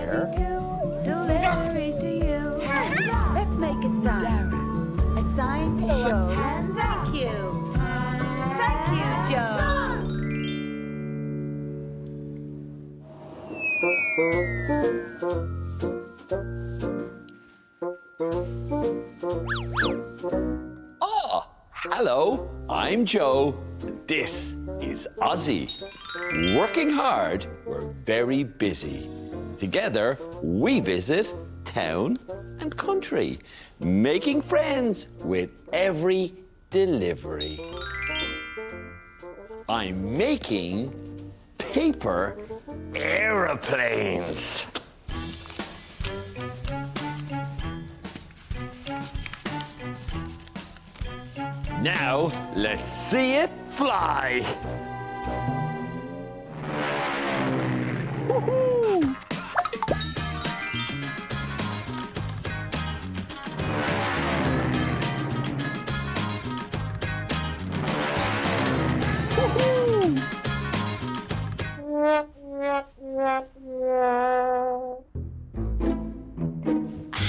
where? Deliveries to you. Let's make a sign. A sign to show. Thank you. Thank you, Joe. Ah, hello, I'm Joe. This is Ozzy. Working hard, we're very busy. Together, we visit town and country, making friends with every delivery. I'm making paper aeroplanes. Now, let's see it fly. Woohoo!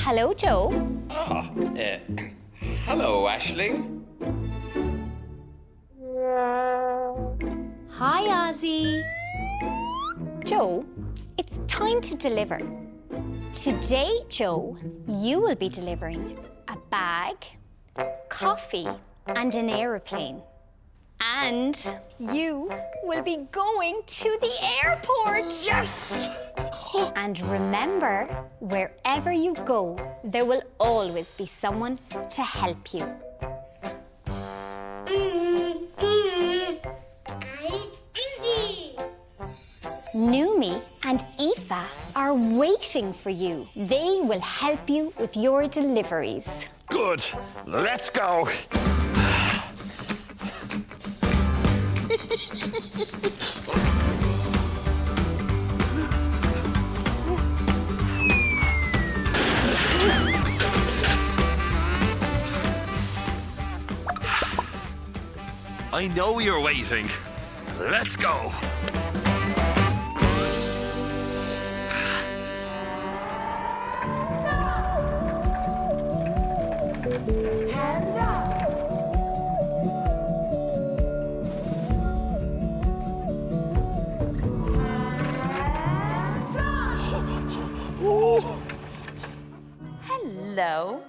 Hello, Joe. Hello, Aisling. Hi, Ozzy. Joe, it's time to deliver. Today, Joe, you will be delivering a bag, coffee, and an aeroplane. And you will be going to the airport. Yes! And remember, wherever you go, there will always be someone to help you. Numi and Aoife are waiting for you. They will help you with your deliveries. Good. Let's go. I know you're waiting. Let's go. Hands up. Hands up. Hello.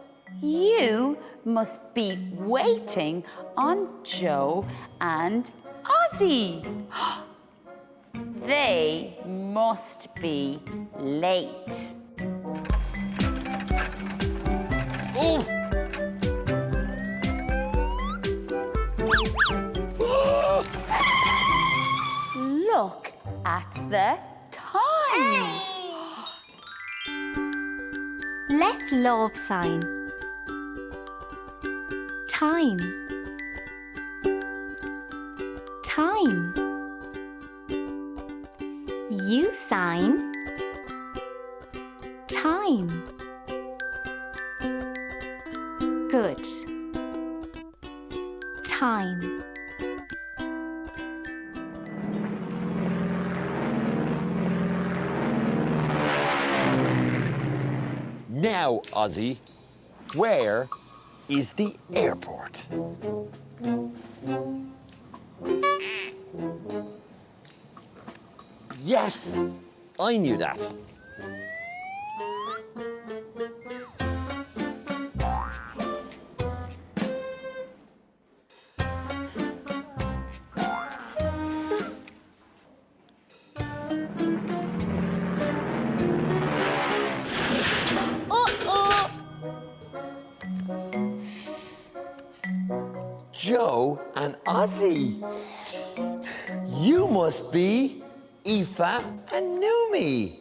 You must be waiting on Joe and Ozzy. They must be late. Oh. Look at the time. Let's love sign. Time. Time. You sign. Time. Good. Time. Now, Ozzy, where is the airport? Yes, I knew that. Joe and Ozzy. You must be Aoife and Numi.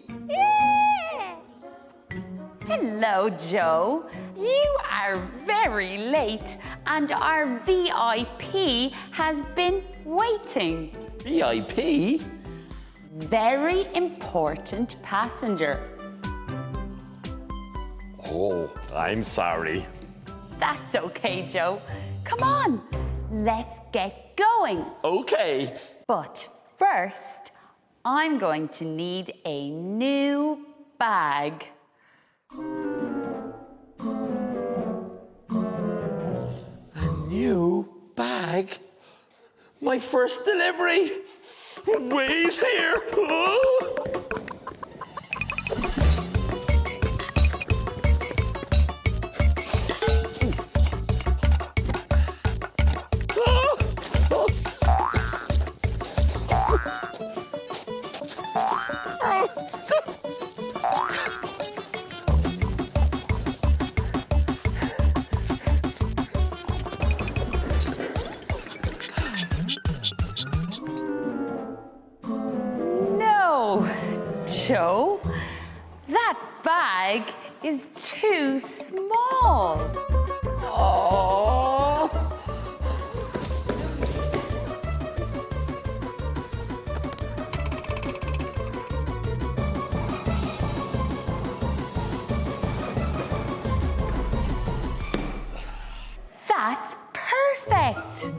Hello, Joe. You are very late and our VIP has been waiting. VIP? Very important passenger. Oh, I'm sorry. That's okay, Joe. Come on, let's get going. Okay. But first, I'm going to need a new bag. A new bag? My first delivery? Wait here. Oh. No, Joe, that bag is too small. Oh. That's perfect.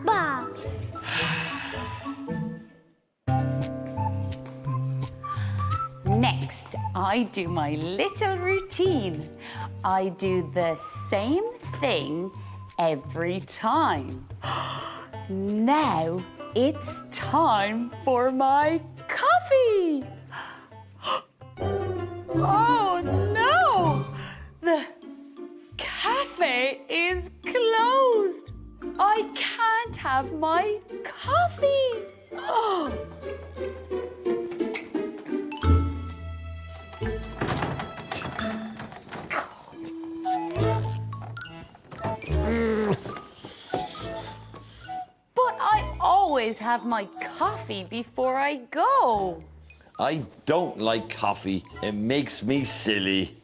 Ba. Next, I do my little routine. I do the same thing every time. Now it's time for my coffee. Oh no! The cafe is closed. I can't have my coffee. Oh. But I always have my coffee before I go. I don't like coffee. It makes me silly.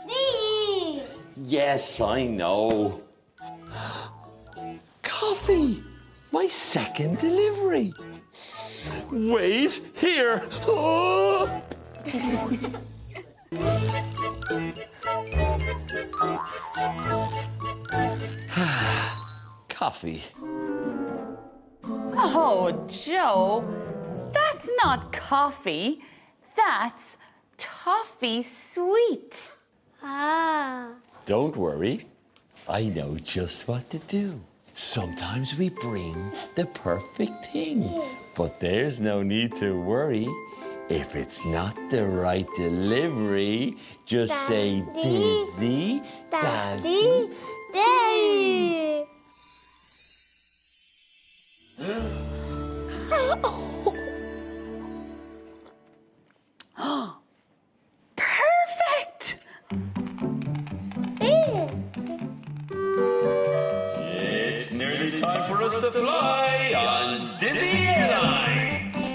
Me. Yes, I know. Coffee! My second delivery. Wait here. Oh. Coffee. Oh, Joe, that's not coffee. That's toffee sweet. Ah. Don't worry. I know just what to do. Sometimes we bring the perfect thing, but there's no need to worry. If it's not the right delivery, just say Dizzy, Daddy. Daddy. Perfect! It's nearly time for us to fly on Dizzy Airlines.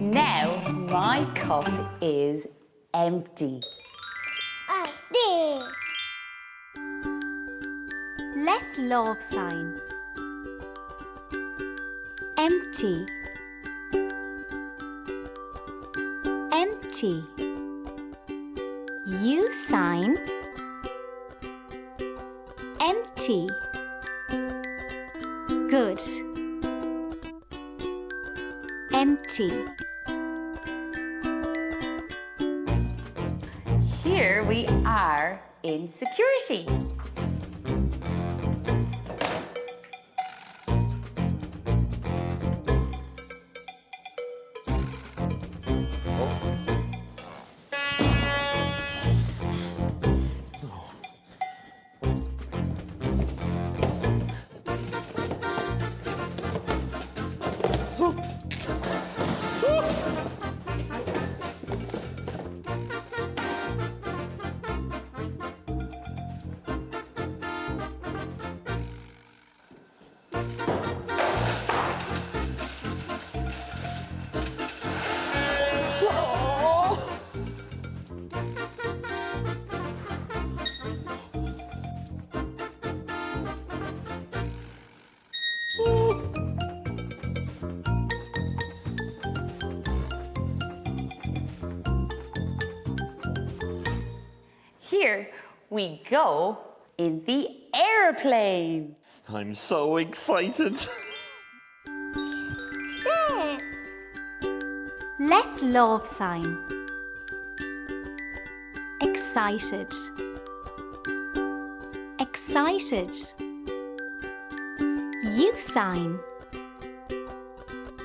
Now my cup is empty. Daddy. Let's love sign. Empty. Empty. You sign. Empty. Good. Empty. Here we are in security. Here we go in the aeroplane. I'm so excited. Let's love sign. Excited. Excited. U sign.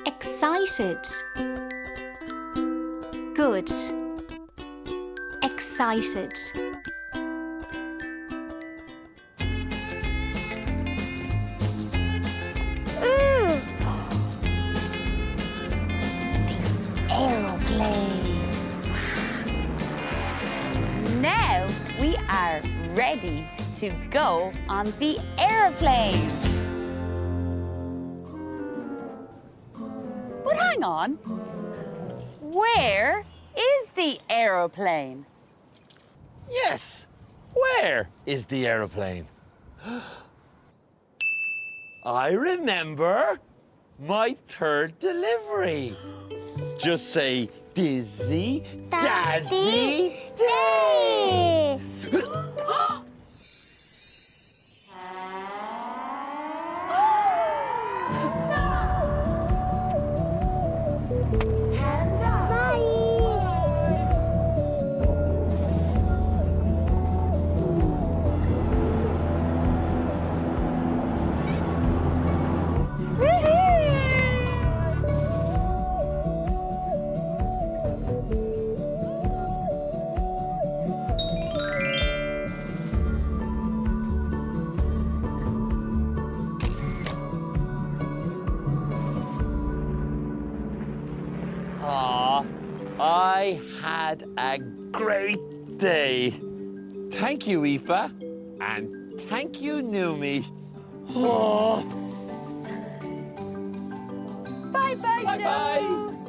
Excited. Good. Excited. Aeroplane. Now we are ready to go on the aeroplane. But hang on. Where is the aeroplane? Yes. Where is the aeroplane? I remember my third delivery. Just say Dizzy, Dazzy, Day. Hands up. Aw, I had a great day. Thank you, Aoife. And thank you, Numi. Oh. Bye-bye, Joe. Bye-bye.